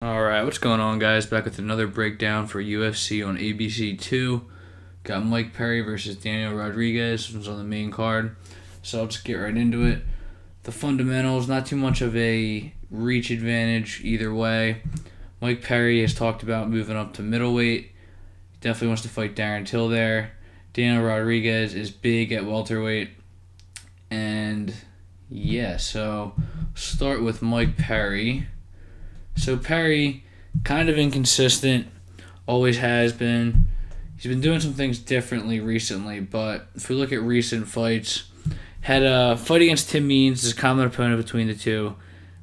Alright, what's going on, guys? Back with another breakdown for UFC on ABC 2. Got Mike Perry versus Daniel Rodriguez. This one's on the main card. So I'll just get right into it. The fundamentals, not too much of a reach advantage either way. Mike Perry has talked about moving up to middleweight. He definitely wants to fight Darren Till there. Daniel Rodriguez is big at welterweight. And yeah, so start with Mike Perry. So Perry, kind of inconsistent, always has been. He's been doing some things differently recently, but if we look at recent fights, had a fight against Tim Means, his common opponent between the two.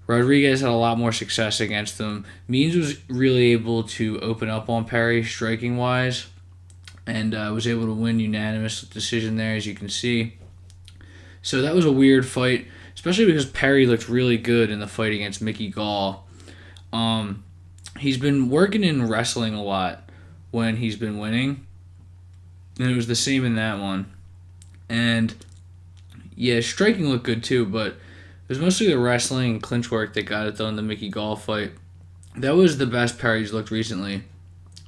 Rodriguez had a lot more success against him. Means was really able to open up on Perry striking-wise, and was able to win unanimous decision there, as you can see. So that was a weird fight, especially because Perry looked really good in the fight against Mickey Gall. He's been working in wrestling a lot when he's been winning, and it was the same in that one. And yeah, striking looked good too, but it was mostly the wrestling and clinch work that got it done in the Mickey Gall fight. That was the best Perry's looked recently.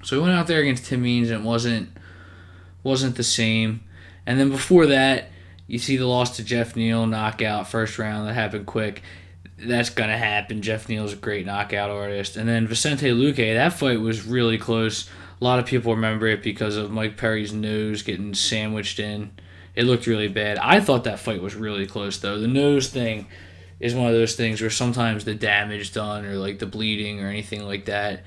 So he went out there against Tim Means and it wasn't the same. And then before that, you see the loss to Jeff Neal, knockout, first round, that happened quick. That's going to happen. Jeff Neal's a great knockout artist. And then Vicente Luque, that fight was really close. A lot of people remember it because of Mike Perry's nose getting sandwiched in. It looked really bad. I thought that fight was really close, though. The nose thing is one of those things where sometimes the damage done or like the bleeding or anything like that,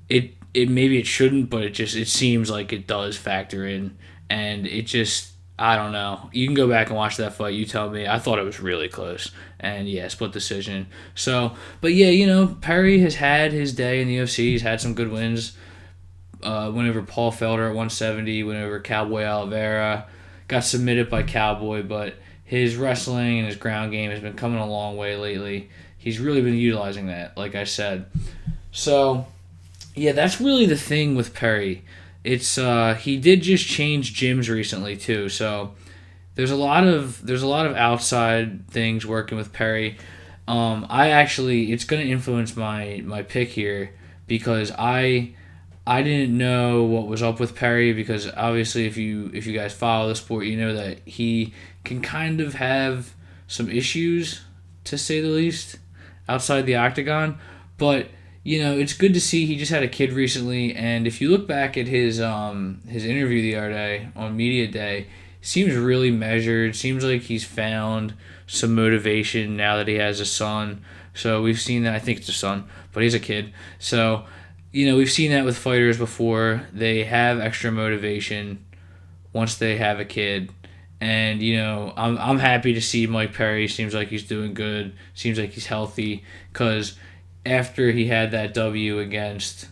it maybe it shouldn't, but it seems like it does factor in. And it just, I don't know. You can go back and watch that fight. You tell me. I thought it was really close. And yeah, split decision. So, but yeah, Perry has had his day in the UFC. He's had some good wins. Went over Paul Felder at 170. Went over Cowboy Oliveira. Got submitted by Cowboy, but his wrestling and his ground game has been coming a long way lately. He's really been utilizing that, like I said. So, yeah, that's really the thing with Perry. It's he did just change gyms recently too, so there's a lot of outside things working with Perry. It's going to influence my pick here because I didn't know what was up with Perry because obviously if you guys follow the sport, you know that he can kind of have some issues, to say the least, outside the octagon, but it's good to see he just had a kid recently, and if you look back at his interview the other day on Media Day, seems really measured. Seems like he's found some motivation now that he has a son. So we've seen that. I think it's a son, but he's a kid. So, we've seen that with fighters before. They have extra motivation once they have a kid. And, I'm happy to see Mike Perry. Seems like he's doing good. Seems like he's healthy. Because after he had that W against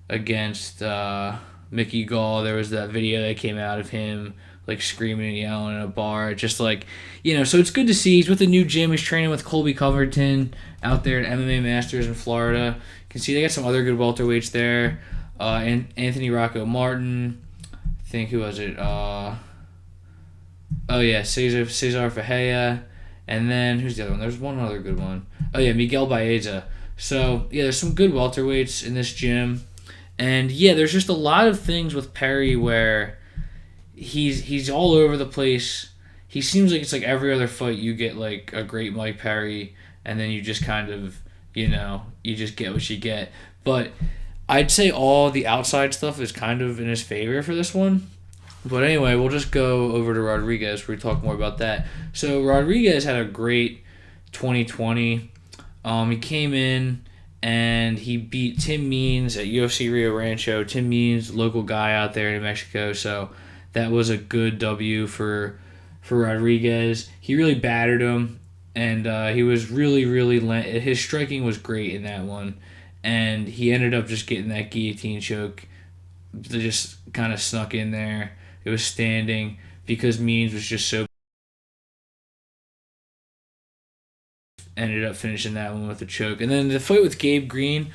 Mickey Gall, there was that video that came out of him like screaming and yelling in a bar. Just like, so it's good to see. He's with a new gym. He's training with Colby Covington out there at MMA Masters in Florida. You can see they got some other good welterweights there. And Anthony Rocco Martin. I think, who was it? Cesar Fajea. And then, who's the other one? There's one other good one. Oh, yeah, Miguel Baeza. So, yeah, there's some good welterweights in this gym. And, yeah, there's just a lot of things with Perry where he's all over the place. He seems like it's like every other fight you get like a great Mike Perry, and then you just kind of, you just get what you get. But I'd say all the outside stuff is kind of in his favor for this one. But anyway, we'll just go over to Rodriguez where we talk more about that. So Rodriguez had a great 2020. He came in and he beat Tim Means at UFC Rio Rancho. Tim Means, local guy out there in Mexico, so that was a good W for Rodriguez. He really battered him, and he was really, his striking was great in that one, and he ended up just getting that guillotine choke that just kind of snuck in there. It was standing because Means was just so ended up finishing that one with a choke. And then the fight with Gabe Green,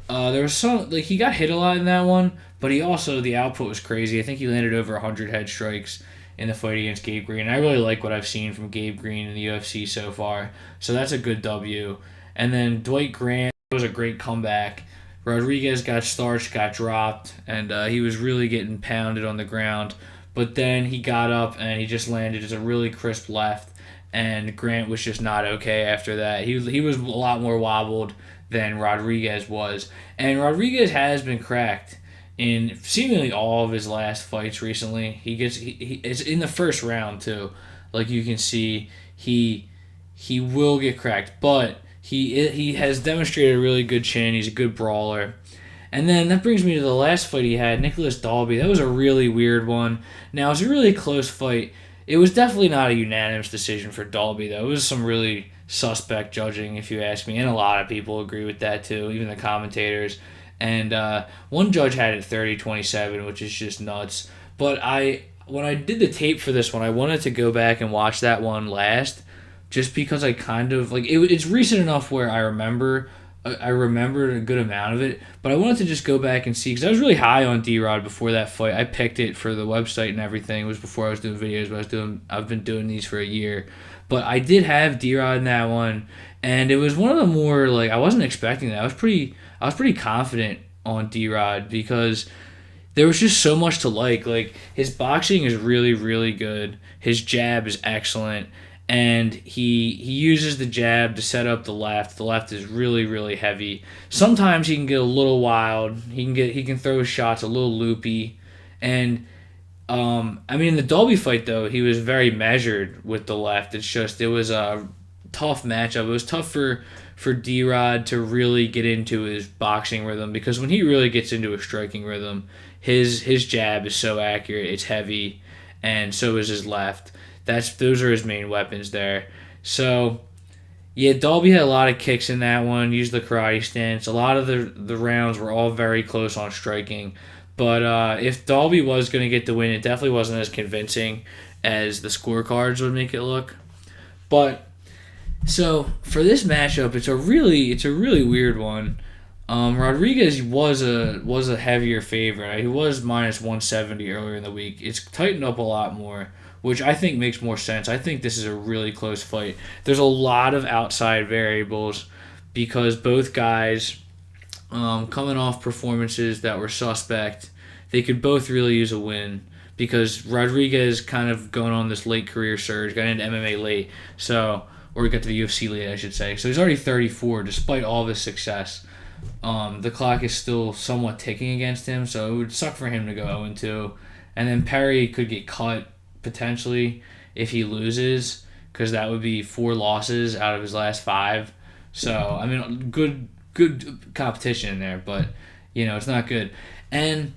there was some, like, he got hit a lot in that one, but he also, the output was crazy. I think he landed over 100 head strikes in the fight against Gabe Green. I really like what I've seen from Gabe Green in the UFC so far. So that's a good W. And then Dwight Grant was a great comeback Rodriguez got starched, got dropped, and he was really getting pounded on the ground. But then he got up and he just landed just a really crisp left, and Grant was just not okay after that. He was a lot more wobbled than Rodriguez was, and Rodriguez has been cracked in seemingly all of his last fights recently. It's in the first round too, like you can see he will get cracked, but he has demonstrated a really good chin. He's a good brawler. And then that brings me to the last fight he had, Nicholas Dalby. That was a really weird one. Now, it was a really close fight. It was definitely not a unanimous decision for Dalby, though. It was some really suspect judging, if you ask me, and a lot of people agree with that, too, even the commentators. And one judge had it 30-27, which is just nuts. But when I did the tape for this one, I wanted to go back and watch that one last, just because I kind of, like, it's recent enough where I remembered a good amount of it, but I wanted to just go back and see, because I was really high on D-Rod before that fight. I picked it for the website and everything. It was before I was doing videos, but I've been doing these for a year. But I did have D-Rod in that one, and it was one of the more, like, I wasn't expecting that. I was pretty confident on D-Rod, because there was just so much to like. Like, his boxing is really, really good. His jab is excellent. And he uses the jab to set up the left. The left is really, really heavy. Sometimes he can get a little wild. He can throw his shots a little loopy. And in the Dalby fight though, he was very measured with the left. It was a tough matchup. It was tough for D-Rod to really get into his boxing rhythm, because when he really gets into a striking rhythm, his jab is so accurate. It's heavy, and so is his left. Those are his main weapons there. So, yeah, Dalby had a lot of kicks in that one, used the karate stance. A lot of the rounds were all very close on striking. But if Dalby was going to get the win, it definitely wasn't as convincing as the scorecards would make it look. But, so, for this matchup, it's a really weird one. Rodriguez was a heavier favorite. He was minus 170 earlier in the week. It's tightened up a lot more, which I think makes more sense. I think this is a really close fight. There's a lot of outside variables, because both guys, coming off performances that were suspect, they could both really use a win, because Rodriguez kind of going on this late career surge, got into MMA late, or he got to the UFC late, I should say. So he's already 34, despite all of his success. The clock is still somewhat ticking against him, so it would suck for him to go 0-2. And then Perry could get cut potentially if he loses, because that would be 4 losses out of his last 5. So, good competition in there, but, it's not good. And,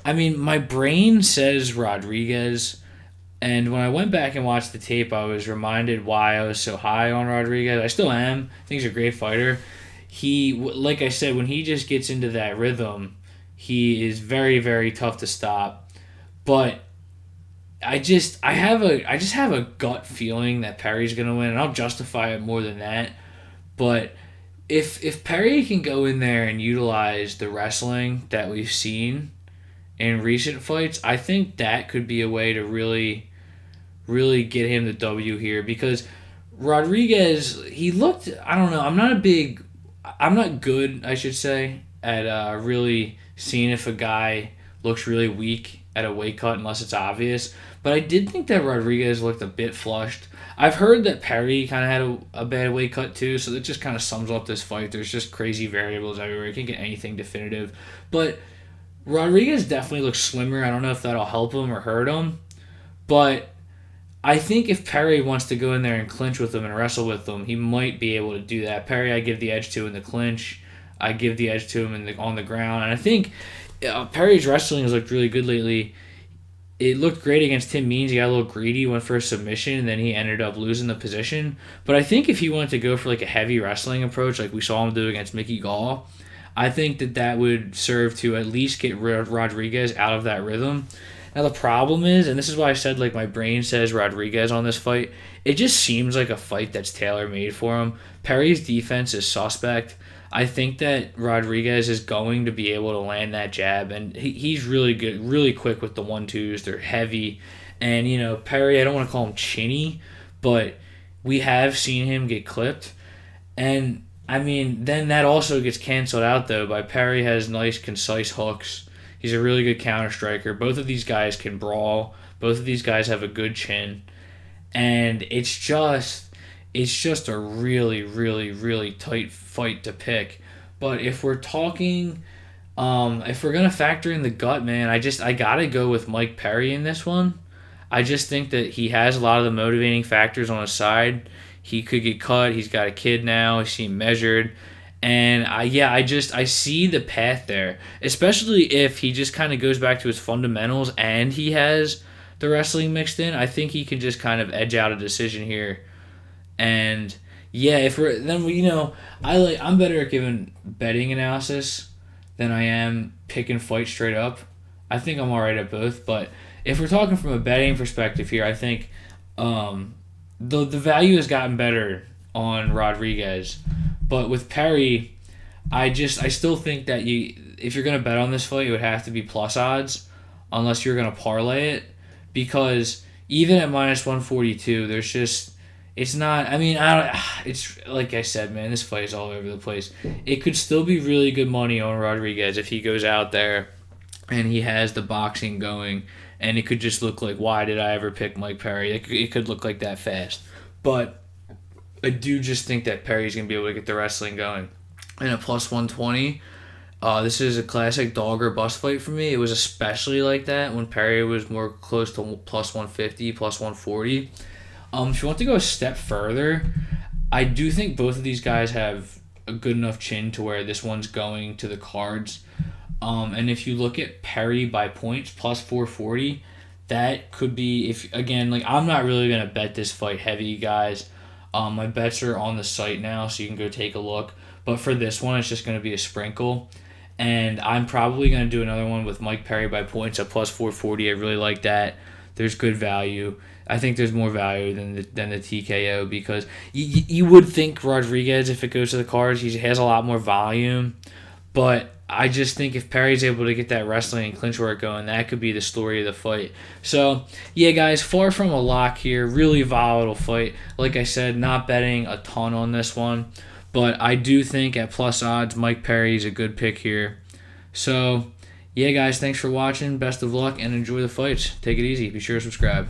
my brain says Rodriguez, and when I went back and watched the tape, I was reminded why I was so high on Rodriguez. I still am. I think he's a great fighter. Like I said, when he just gets into that rhythm, he is very, very tough to stop. But I just have a gut feeling that Perry's gonna win, and I'll justify it more than that. But if Perry can go in there and utilize the wrestling that we've seen in recent fights, I think that could be a way to really, really get him the W here, because Rodriguez, he looked, I don't know, I'm not good, I should say, at really seeing if a guy looks really weak at a weight cut unless it's obvious. But I did think that Rodriguez looked a bit flushed. I've heard that Perry kind of had a bad weight cut too, so that just kind of sums up this fight. There's just crazy variables everywhere. You can't get anything definitive. But Rodriguez definitely looks slimmer. I don't know if that'll help him or hurt him. But I think if Perry wants to go in there and clinch with him and wrestle with him, he might be able to do that. Perry, I give the edge to in the clinch. I give the edge to him on the ground. And I think Perry's wrestling has looked really good lately. It looked great against Tim Means. He got a little greedy, went for a submission, and then he ended up losing the position. But I think if he wanted to go for like a heavy wrestling approach, like we saw him do against Mickey Gall, I think that would serve to at least get Rodriguez out of that rhythm. Now the problem is, and this is why I said like my brain says Rodriguez on this fight, it just seems like a fight that's tailor-made for him. Perry's defense is suspect. I think that Rodriguez is going to be able to land that jab, and he's really good, really quick with the 1-2s. They're heavy, and Perry, I don't want to call him chinny, but we have seen him get clipped, and I mean, then that also gets canceled out though by Perry has nice, concise hooks. He's a really good counter striker. Both of these guys can brawl. Both of these guys have a good chin, and it's just a really, really, really tight fight to pick. But if we're gonna factor in the gut, man, I gotta go with Mike Perry in this one. I just think that he has a lot of the motivating factors on his side. He could get cut. He's got a kid now. He seemed measured, and I see the path there. Especially if he just kind of goes back to his fundamentals and he has the wrestling mixed in. I think he can just kind of edge out a decision here. And yeah, if we're then we I'm better at giving betting analysis than I am picking fight straight up. I think I'm alright at both, but if we're talking from a betting perspective here, I think the value has gotten better on Rodriguez, but with Perry, I still think that if you're gonna bet on this fight, it would have to be plus odds, unless you're gonna parlay it, because even at -142, there's just it's not. I mean, I don't. It's like I said, man. This fight is all over the place. It could still be really good money on Rodriguez if he goes out there and he has the boxing going, and it could just look like, why did I ever pick Mike Perry? It could look like that fast. But I do just think that Perry's going to be able to get the wrestling going. And at +120, this is a classic dog or bust fight for me. It was especially like that when Perry was more close to +150, +140. If you want to go a step further, I do think both of these guys have a good enough chin to where this one's going to the cards. And if you look at Perry by points, +440, that could be, if again, like, I'm not really going to bet this fight heavy, guys. My bets are on the site now, so you can go take a look. But for this one, it's just going to be a sprinkle. And I'm probably going to do another one with Mike Perry by points at +440. I really like that. There's good value. I think there's more value than the TKO, because you would think Rodriguez, if it goes to the cards, he has a lot more volume. But I just think if Perry's able to get that wrestling and clinch work going, that could be the story of the fight. So, yeah, guys, far from a lock here. Really volatile fight. Like I said, not betting a ton on this one. But I do think at plus odds, Mike Perry's a good pick here. So, yeah, guys, thanks for watching. Best of luck and enjoy the fights. Take it easy. Be sure to subscribe.